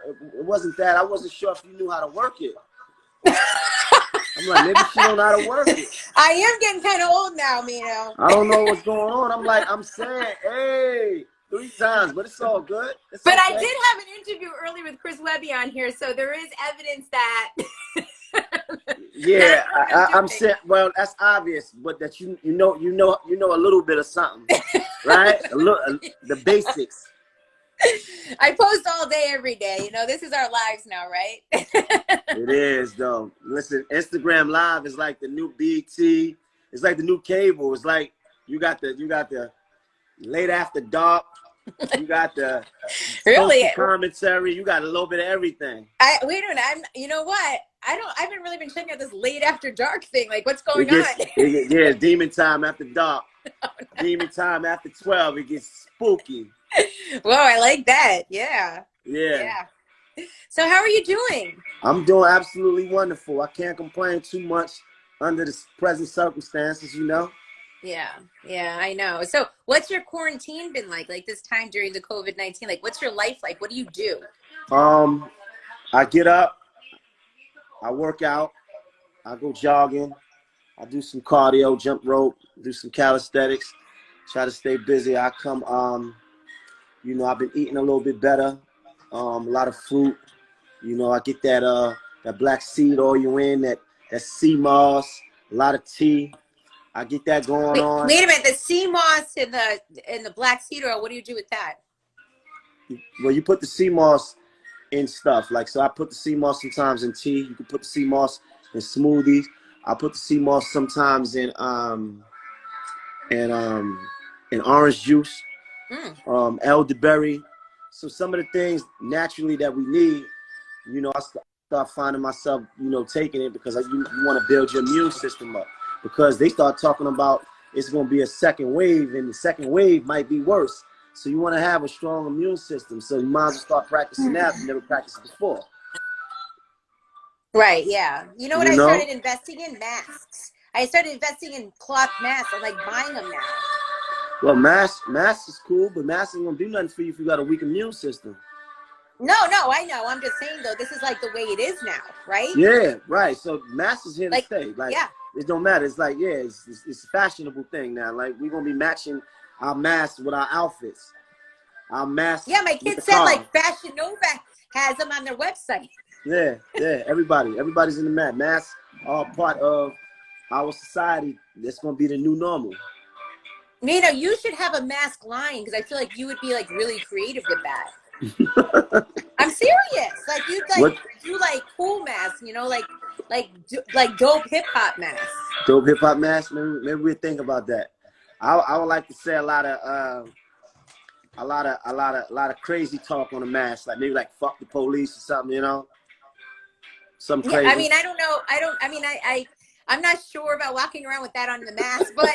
it wasn't that. I wasn't sure if you knew how to work it. I'm like, maybe she don't know how to work it. I am getting kind of old now, Maino. I don't know what's going on. I'm saying, hey, 3 times, but it's all good. It's but okay. I did have an interview earlier with Chris Webby on here, so there is evidence that. Yeah, I'm saying. Well, that's obvious, but that you know a little bit of something, right? The basics. I post all day, every day. You know, this is our lives now, right? It is, though. Listen, Instagram Live is like the new BT. It's like the new cable. It's like you got the late after dark. You got the really commentary. You got a little bit of everything. Wait a minute. You know what? I haven't really been checking out this late after dark thing. Like, what's going on? Yeah, demon time after dark. Oh, no. Demon time after 12. It gets spooky. Whoa, I like that. Yeah. Yeah. So how are you doing? I'm doing absolutely wonderful. I can't complain too much under the present circumstances, you know? Yeah, I know. So what's your quarantine been like this time during the COVID-19? Like, what's your life like? What do you do? I get up, I work out, I go jogging, I do some cardio, jump rope, do some calisthenics, try to stay busy. I come, you know, I've been eating a little bit better, a lot of fruit. You know, I get that black seed oil in, that sea moss, a lot of tea. I get that going on. Wait a minute, the sea moss and the black seed oil, what do you do with that? Well, you put the sea moss in stuff. Like, so I put the sea moss sometimes in tea. You can put the sea moss in smoothies. I put the sea moss sometimes in orange juice, elderberry. So some of the things naturally that we need, you know, I start finding myself, you know, taking it because you want to build your immune system up. Because they start talking about it's going to be a second wave, and the second wave might be worse. So you want to have a strong immune system. So you might as well start practicing that if you never practiced before. Right, yeah. You know what I started investing in? Masks. I started investing in cloth masks. I'm like buying them now. Well, masks is cool, but masks ain't going to do nothing for you if you got a weak immune system. No, I know. I'm just saying, though, this is like the way it is now, right? Yeah, right. So masks is here to stay. Like, yeah. It don't matter. It's like, yeah, it's a fashionable thing now. Like, we're going to be matching our masks with our outfits. Our masks. Yeah, my kid said, like, Fashion Nova has them on their website. Yeah. Everybody's in the mask. Masks are part of our society. That's going to be the new normal. Nino, you should have a mask line because I feel like you would be, like, really creative with that. I'm serious. Like, you'd, like, do, like, cool masks, you know, like dope hip hop masks. Dope hip hop masks. Maybe we'll think about that. I would like to say a lot of crazy talk on the mask, like maybe like fuck the police or something, you know. Something crazy. I mean, I don't know. I'm not sure about walking around with that on the mask, but.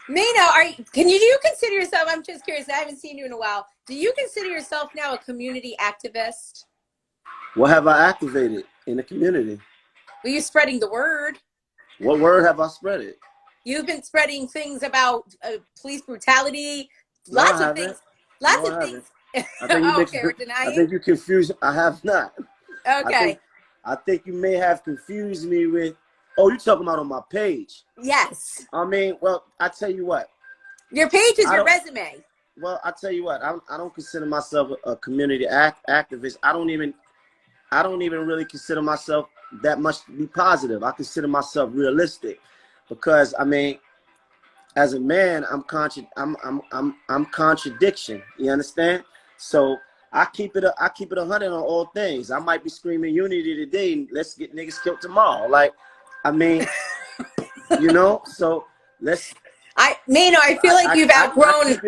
Maino, do you consider yourself, I'm just curious, I haven't seen you in a while, do you consider yourself now a community activist? What have I activated in the community? Well, you're spreading the word. What word have I spread it? You've been spreading things about police brutality, lots of things. I think you confused. I have not. Okay. I think you may have confused me with, oh, you're talking about on my page. Yes. I mean, well, I tell you what. Your page is your resume. Well, I tell you what. I don't consider myself a community activist. I don't even really consider myself that much to be positive. I consider myself realistic, because I mean, as a man, I'm contradiction. You understand? So I keep it 100 on all things. I might be screaming unity today, and let's get niggas killed tomorrow. Like, I mean, you know. So Maino, I feel like you've outgrown.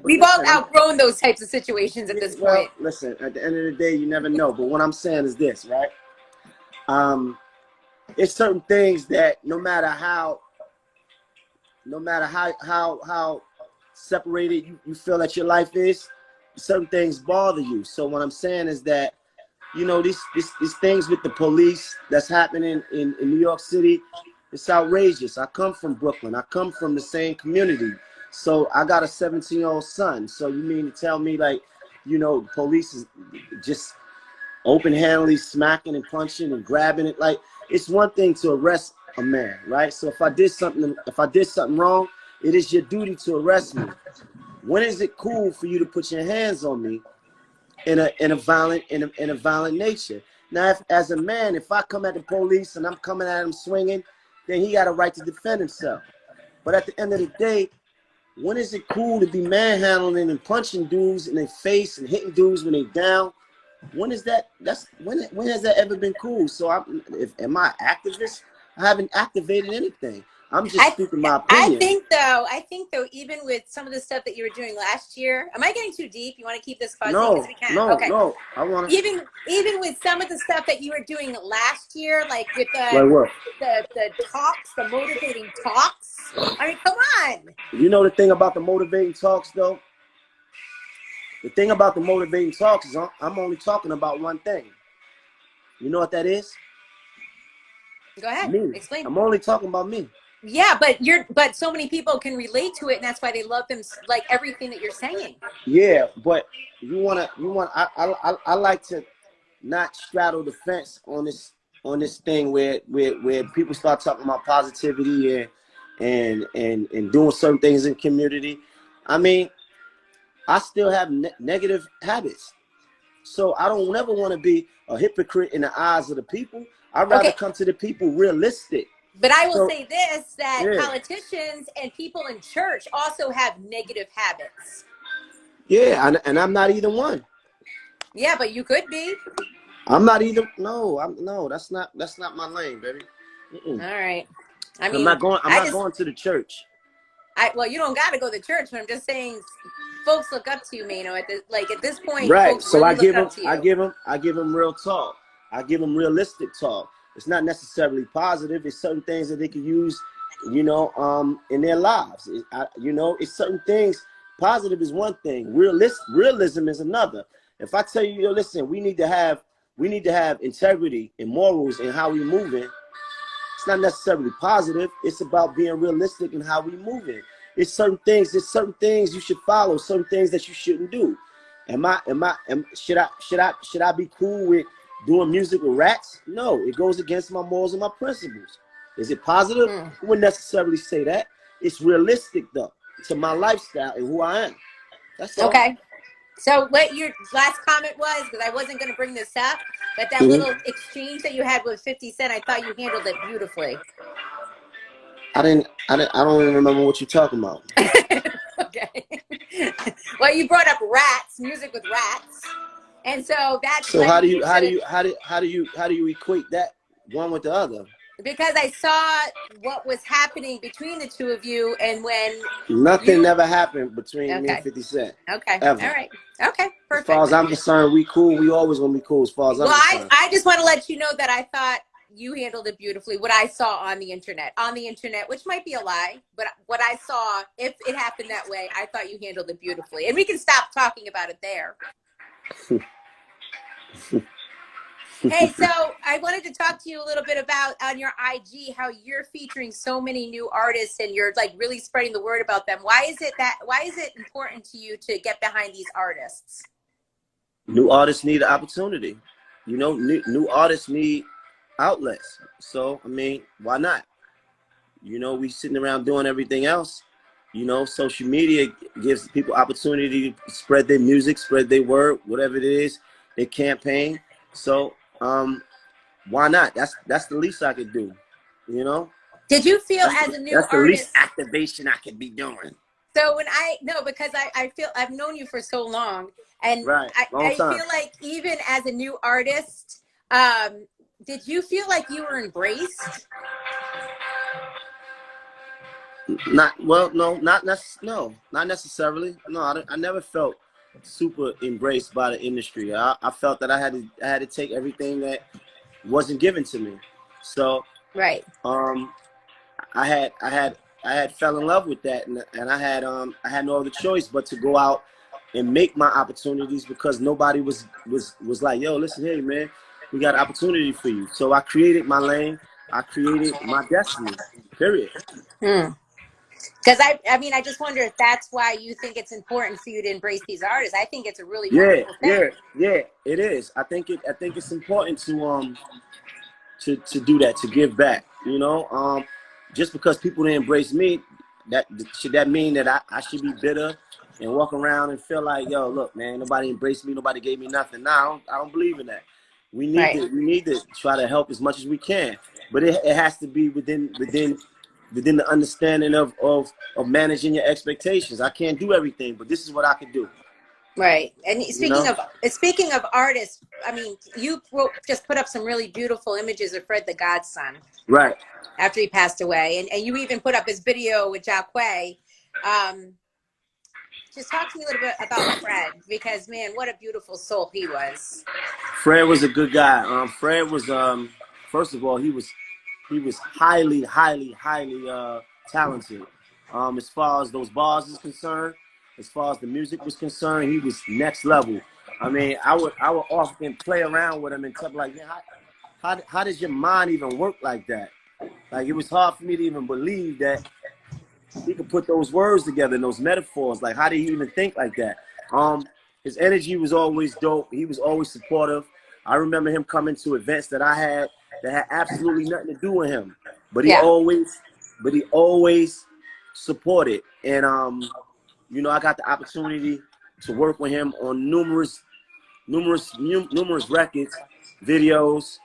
We've all outgrown those types of situations at this point. Listen, at the end of the day, you never know. But what I'm saying is this, right? It's certain things that no matter how separated you feel that your life is, certain things bother you. So what I'm saying is that, you know, these things with the police that's happening in New York City, it's outrageous. I come from Brooklyn. I come from the same community. So I got a 17-year-old son. So you mean to tell me, like, you know, police is just open-handedly smacking and punching and grabbing it? Like, it's one thing to arrest a man, right? So if I did something wrong, it is your duty to arrest me. When is it cool for you to put your hands on me in a violent nature? Now, if, as a man, if I come at the police and I'm coming at him swinging, then he got a right to defend himself. But at the end of the day, when is it cool to be manhandling and punching dudes in their face and hitting dudes when they down? When is that? When has that ever been cool? So am I activist? I haven't activated anything. I'm just speaking my opinion. I think though, even with some of the stuff that you were doing last year, am I getting too deep? You want to keep this fuzzy? No, we can. No. I want to. Even with some of the stuff that you were doing last year, like with the talks, the motivating talks. I mean, come on. You know the thing about the motivating talks, though? The thing about the motivating talks is I'm only talking about one thing. You know what that is? Go ahead. Me. Explain. I'm only talking about me. Yeah, but so many people can relate to it, and that's why they love them, like everything that you're saying. Yeah, but I like to not straddle the fence on this thing where people start talking about positivity and doing certain things in the community. I mean, I still have negative habits, so I don't never want to be a hypocrite in the eyes of the people. I'd rather come to the people realistic. But I will say this, that politicians and people in church also have negative habits. Yeah, and I'm not either one. Yeah, but you could be. I'm not either. No, that's not my lane, baby. All right. I mean, I'm not going to the church. Well, you don't got to go to church, but I'm just saying, folks look up to you, Maino. At this point, right? Folks so really I give them real talk. I give them realistic talk. It's not necessarily positive. It's certain things that they can use, you know, in their lives. It's certain things. Positive is one thing. Realism is another. If I tell you, listen, we need to have integrity and morals in how we move in. It's not necessarily positive. It's about being realistic in how we move in. It's certain things you should follow. Certain things that you shouldn't do. Should I be cool with doing music with rats? No, it goes against my morals and my principles. Is it positive? I wouldn't necessarily say that. It's realistic though to my lifestyle and who I am. That's all. Okay. So what your last comment was, because I wasn't going to bring this up, but that little exchange that you had with 50 Cent, I thought you handled it beautifully. I don't even remember what you're talking about. Okay. Well, you brought up rats, music with rats. And so that's how do you equate that one with the other? Because I saw what was happening between the two of you, and when nothing never happened between me and 50 Cent. Okay. Ever. All right. Okay. Perfect. As far as I'm concerned, we cool. We always gonna be cool. As far as I'm concerned. I just want to let you know that I thought you handled it beautifully. What I saw on the internet, which might be a lie, but what I saw, if it happened that way, I thought you handled it beautifully. And we can stop talking about it there. Hey, so I wanted to talk to you a little bit about on your IG how you're featuring so many new artists and you're like really spreading the word about them. Why is it important to you to get behind these artists? New artists need an opportunity. You know, new artists need outlets. So, I mean, why not? You know, we sitting around doing everything else. You know, social media gives people opportunity to spread their music, spread their word, whatever it is, their campaign. So, why not? That's the least I could do, you know? Did you feel as a new artist? That's the least activation I could be doing. So because I feel I've known you for so long, and right. I feel like even as a new artist, did you feel like you were embraced? Not necessarily. No, I never felt super embraced by the industry. I felt that I had to take everything that wasn't given to me. So right. I had fell in love with that, and I had no other choice but to go out and make my opportunities because nobody was like, yo, listen here, man, we got an opportunity for you. So I created my lane. I created my destiny. Period. Because I mean, I just wonder if that's why you think it's important for you to embrace these artists. I think it's a really wonderful thing. Yeah, it is. I think it's important to do that, to give back. You know, just because people didn't embrace me, should that mean that I should be bitter and walk around and feel like, yo, look, man, nobody embraced me, nobody gave me nothing. No, I don't believe in that. We need to try to help as much as we can, but it has to be within the understanding of managing your expectations. I can't do everything, but this is what I can do. Right. And speaking of artists, I mean, you just put up some really beautiful images of Fred the Godson. Right. After he passed away. And you even put up his video with Jacquet. Just talk to me a little bit about Fred, because, man, what a beautiful soul he was. Fred was a good guy. Fred was, first of all, he was highly talented. As far as those bars is concerned, as far as the music was concerned, he was next level. I mean, I would often play around with him and tell him, like, man, how does your mind even work like that? Like, it was hard for me to even believe that he could put those words together and those metaphors. Like, how did he even think like that? His energy was always dope. He was always supportive. I remember him coming to events that I had that had absolutely nothing to do with him, but he always supported. And you know, I got the opportunity to work with him on numerous records, videos,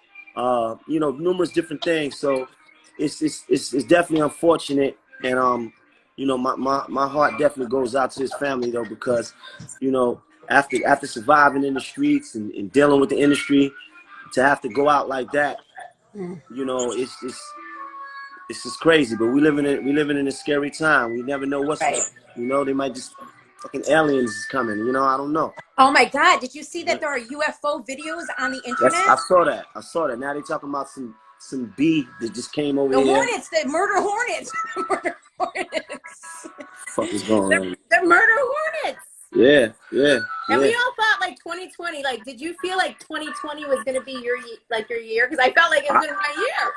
you know, numerous different things. So it's definitely unfortunate, and you know, my heart definitely goes out to his family, though, because, you know, after surviving in the streets and dealing with the industry, to have to go out like that, you know, it's just crazy. But we living in a scary time. We never know what's you know, they might just fucking aliens is coming. You know, I don't know. Oh my God! Did you see that there are UFO videos on the internet? I saw that. Now they talking about some bee that just came over here. The hornets, the murder hornets. Murder hornets. Fuck is going on? The murder hornets. Yeah. And we all thought, like, 2020. Like, did you feel like 2020 was gonna be your year? Because I felt like it was gonna be my year.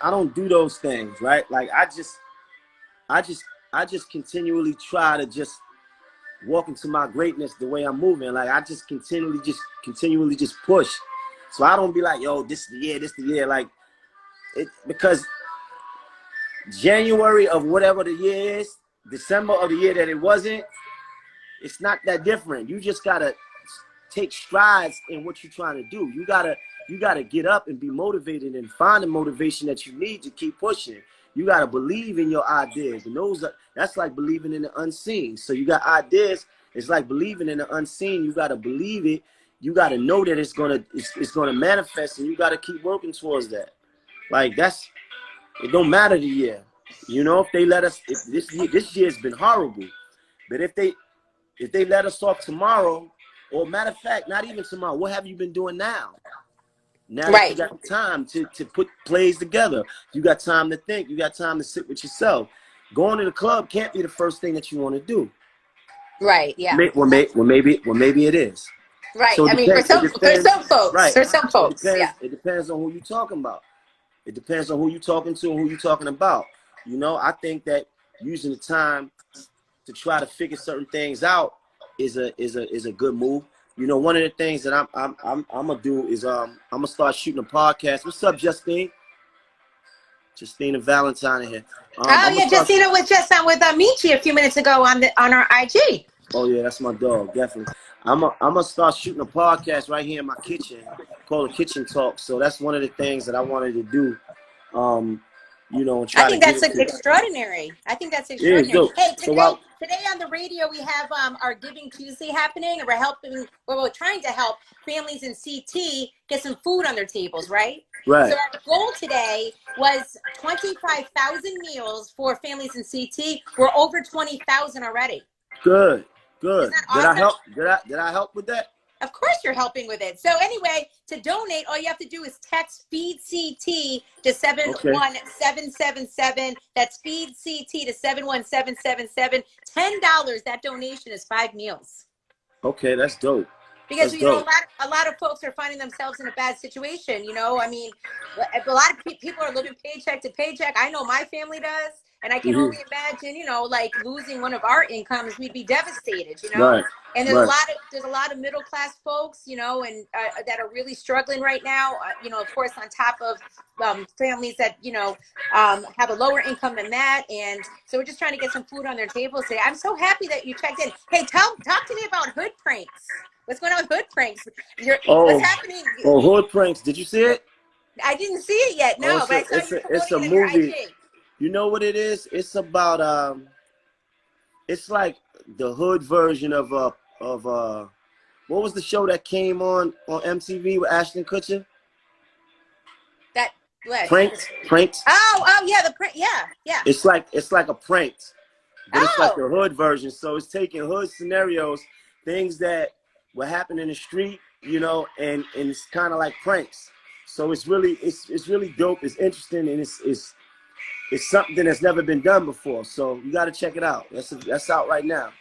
I don't do those things, right? Like, I just continually try to just walk into my greatness the way I'm moving. Like, I just continually just push. So I don't be like, yo, this is the year. Like, because January of whatever the year is, December of the year that it wasn't, it's not that different. You just gotta take strides in what you're trying to do. You gotta get up and be motivated and find the motivation that you need to keep pushing. You gotta believe in your ideas, and that's like believing in the unseen. So you got ideas. It's like believing in the unseen. You gotta believe it. You gotta know that it's gonna manifest, and you gotta keep working towards that. Like, it don't matter the year. You know, if they let us, if this year's been horrible, but if they let us off tomorrow, or matter of fact, not even tomorrow, what have you been doing now? Now that you got time to put plays together, you got time to think, you got time to sit with yourself. Going to the club can't be the first thing that you want to do. Right. Yeah. Well, maybe it is. Right. So I mean, for some folks, right. For some folks, it depends on who you're talking about. It depends on who you're talking to and who you're talking about. You know, I think that using the time to try to figure certain things out is a good move. You know, one of the things that I'm gonna do is I'm gonna start shooting a podcast. What's up, Justine? Justina Valentine here. Justina was just on with Michi a few minutes ago on our IG. Oh yeah, that's my dog, definitely. I'm gonna start shooting a podcast right here in my kitchen called The Kitchen Talk. So that's one of the things that I wanted to do. You know, and try I think that's extraordinary. I think that's extraordinary. Hey, today on the radio we have our Giving Tuesday happening, and we're trying to help families in CT get some food on their tables, right? Right. So our goal today was 25,000 meals for families in CT. We're over 20,000 already. Good. Isn't that awesome? Did I help with that? Of course you're helping with it. So anyway, to donate, all you have to do is text Feed CT to 71777. That's Feed CT to 71777. $10. That donation is 5 meals. Okay, that's dope. Because know, a lot of folks are finding themselves in a bad situation. You know, I mean, a lot of people are living paycheck to paycheck. I know my family does. And I can only imagine, you know, like losing one of our incomes, we'd be devastated, you know. Right. And there's a lot of middle class folks, you know, and that are really struggling right now. You know, of course, on top of families that, you know, have a lower income than that. And so we're just trying to get some food on their table today. I'm so happy that you checked in. Hey, talk to me about hood pranks. What's going on with hood pranks? What's happening? Oh, hood pranks. Did you see it? I didn't see it yet. No, but I saw you promoting it on your IG. You know what it is? It's about it's like the hood version of what was the show that came on MTV with Ashton Kutcher? That what? Pranks. Oh yeah, the prank. Yeah. It's like a prank, but it's like the hood version. So it's taking hood scenarios, things that would happen in the street, you know, and it's kind of like pranks. So it's really dope. It's interesting, and it's something that's never been done before. So you got to check it out. That's out right now.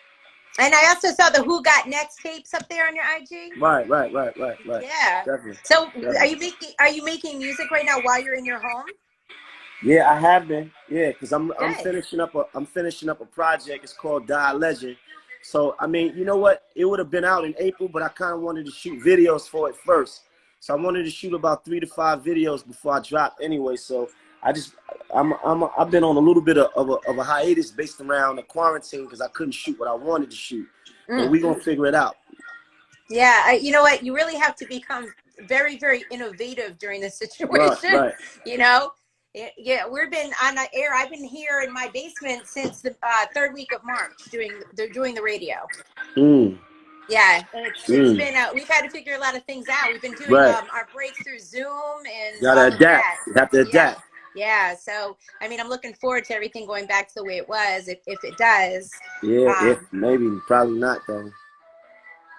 And I also saw the Who Got Next tapes up there on your IG. Right. Yeah. Definitely. So are you making music right now while you're in your home? Yeah, I have been. Yeah, because I'm finishing up a project. It's called Die Legend. So I mean, you know what? It would have been out in April, but I kind of wanted to shoot videos for it first. So I wanted to shoot about 3 to 5 videos before I drop anyway. So I've been on a little bit of a hiatus based around the quarantine because I couldn't shoot what I wanted to shoot. But we're going to figure it out. Yeah, you know what? You really have to become very, very innovative during this situation. Right. You know? Yeah, we've been on the air. I've been here in my basement since the 3rd week of March doing the radio. Yeah, it's been we've had to figure a lot of things out. We've been doing our breaks through Zoom and gotta adapt. You have to adapt. Yeah, so I mean, I'm looking forward to everything going back to the way it was, if it does. Yeah, maybe, probably not though.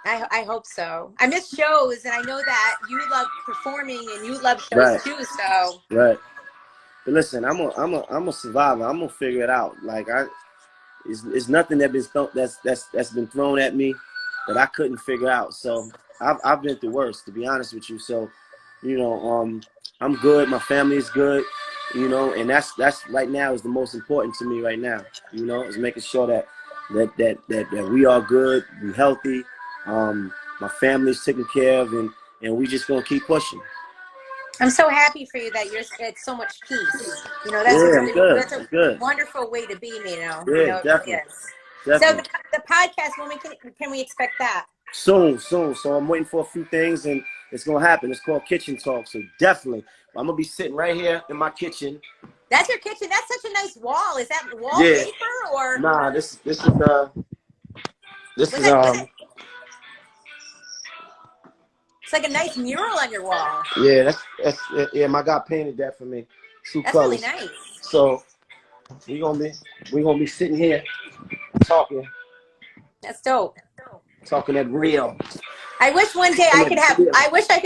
I hope so. I miss shows, and I know that you love performing and you love shows too. So right. But listen, I'm a survivor. I'm gonna figure it out. Like it's nothing that's been thrown at me that I couldn't figure out. So I've been through worse, to be honest with you. So, you know, I'm good. My family is good. You know, and that's right now is the most important to me right now. You know, is making sure that we are good, we healthy. My family's taken care of, and we just gonna keep pushing. I'm so happy for you that you're at so much peace. You know, that's a wonderful way to be, Maino. Yeah, you know, definitely. So the podcast, when can we expect that? Soon. So I'm waiting for a few things, and it's gonna happen. It's called Kitchen Talk. So definitely, I'm gonna be sitting right here in my kitchen. That's your kitchen. That's such a nice wall. Is that wallpaper or? Nah, this is It's like a nice mural on your wall. Yeah, that's my guy painted that for me. True colors. That's really nice. So we're gonna be sitting here talking. That's dope. Talking that real. I wish one day I could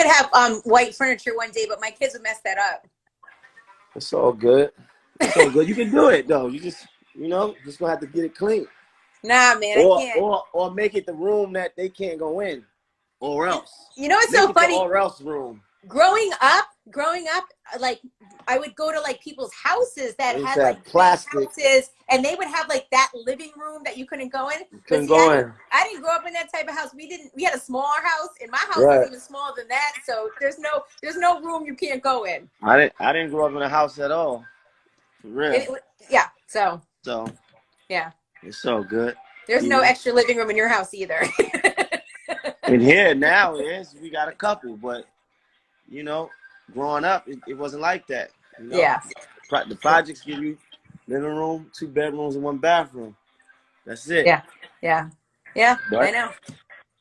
have white furniture one day, but my kids would mess that up. It's all good. It's all good. You can do it though. You just gonna have to get it clean. Nah, man, I can't. Or make it the room that they can't go in. Or else. You know what's so funny? Or else room. Growing up, like I would go to like people's houses that had like plastic houses, and they would have like that living room that you couldn't go in. I didn't grow up in that type of house. We had a smaller house, and my house was even smaller than that. So there's no room you can't go in. I didn't grow up in a house at all. For real. So yeah. It's so good. There's no extra living room in your house either. And here now we got a couple, but you know, growing up it wasn't like that. You know? Yeah. The projects give you living room, 2 bedrooms, and 1 bathroom. That's it. Yeah. But, I know.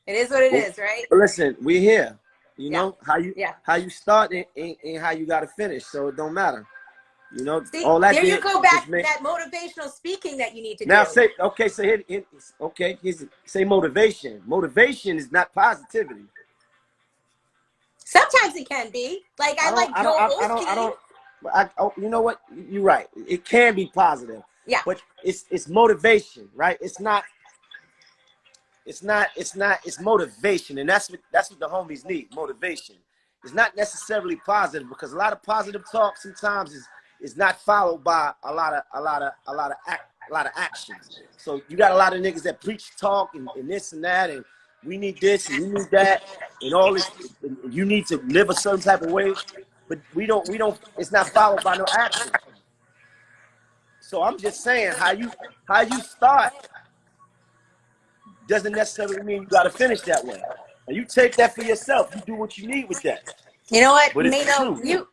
It is what it is, right? But listen, we're here. You know how you start and how you got to finish, so it don't matter. You know, see, all that. There you go back to that motivational speaking that you need to do. Now say say motivation. Motivation is not positivity. Sometimes it can be. Like I like Joel Osteen. You know what? You're right. It can be positive. Yeah. But it's motivation, right? It's motivation, and that's what the homies need. Motivation. It's not necessarily positive because a lot of positive talk sometimes is not followed by a lot of actions. So you got a lot of niggas that preach, talk, and this and that, and we need this and we need that, and all this. And you need to live a certain type of way, but we don't. It's not followed by no action. So I'm just saying, how you start doesn't necessarily mean you got to finish that way. And you take that for yourself. You do what you need with that. You know what, But it's Maino, true.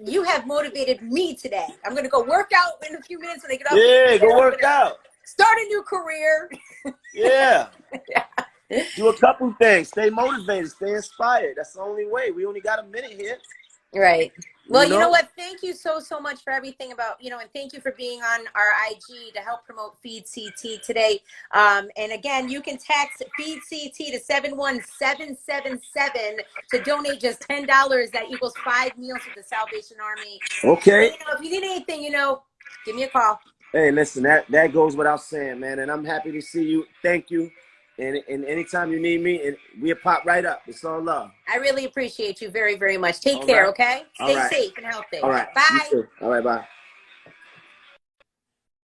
you have motivated me today. I'm gonna go work out in a few minutes when I get up. Yeah, go work out. Start a new career. Yeah. Do a couple things. Stay motivated. Stay inspired. That's the only way. We only got a minute here. Right. Well, you know what? Thank you so much for everything about, and thank you for being on our IG to help promote Feed CT today. And again, you can text Feed CT to 71777 to donate just $10. That equals 5 meals for the Salvation Army. Okay. If you need anything, give me a call. Hey, listen, that goes without saying, man. And I'm happy to see you. Thank you. And anytime you need me, we'll pop right up. It's all love. I really appreciate you very, very much. Take care, okay? Stay safe and healthy. All right. Bye. You too. All right, bye.